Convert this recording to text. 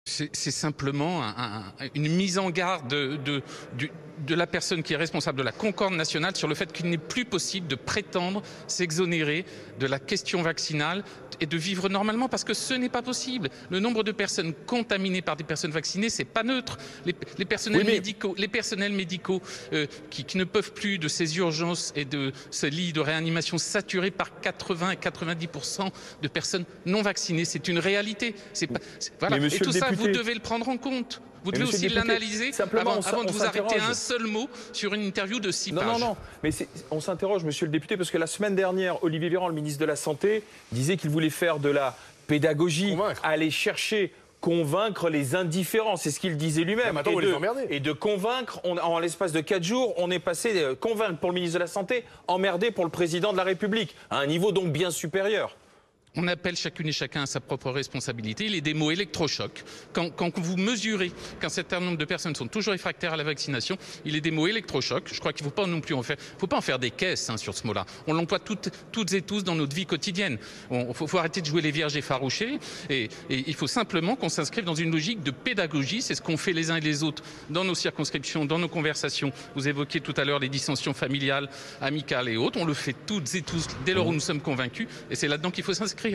C'est simplement une mise en garde de la personne qui est responsable de la Concorde nationale sur le fait qu'il n'est plus possible de prétendre s'exonérer de la question vaccinale et de vivre normalement, parce que ce n'est pas possible. Le nombre de personnes contaminées par des personnes vaccinées, c'est pas neutre. Les personnels médicaux qui ne peuvent plus de ces urgences et de ces lits de réanimation saturés par 80 et 90% de personnes non vaccinées, c'est une réalité. Voilà. Et tout ça, vous devez le prendre en compte. Vous devez aussi l'analyser avant de vous arrêter un seul mot sur une interview de 6 pages. Non, mais on s'interroge, monsieur le député, parce que la semaine dernière, Olivier Véran, le ministre de la Santé, disait qu'il voulait faire de la pédagogie, aller chercher, convaincre les indifférents. C'est ce qu'il disait lui-même. Et de convaincre, en l'espace de 4 jours, on est passé de convaincre pour le ministre de la Santé, emmerder pour le président de la République, à un niveau donc bien supérieur. On appelle chacune et chacun à sa propre responsabilité. Il est des mots électrochocs. Quand vous mesurez qu'un certain nombre de personnes sont toujours réfractaires à la vaccination, il est des mots électrochocs. Je crois qu'il ne faut pas non plus en faire. Il ne faut pas en faire des caisses sur ce mot-là. On l'emploie toutes et tous dans notre vie quotidienne. Il faut arrêter de jouer les vierges effarouchées. Et il faut simplement qu'on s'inscrive dans une logique de pédagogie. C'est ce qu'on fait les uns et les autres dans nos circonscriptions, dans nos conversations. Vous évoquiez tout à l'heure les dissensions familiales, amicales et autres. On le fait toutes et tous dès lors où nous sommes convaincus. Et c'est là-dedans qu'il faut s'inscrire.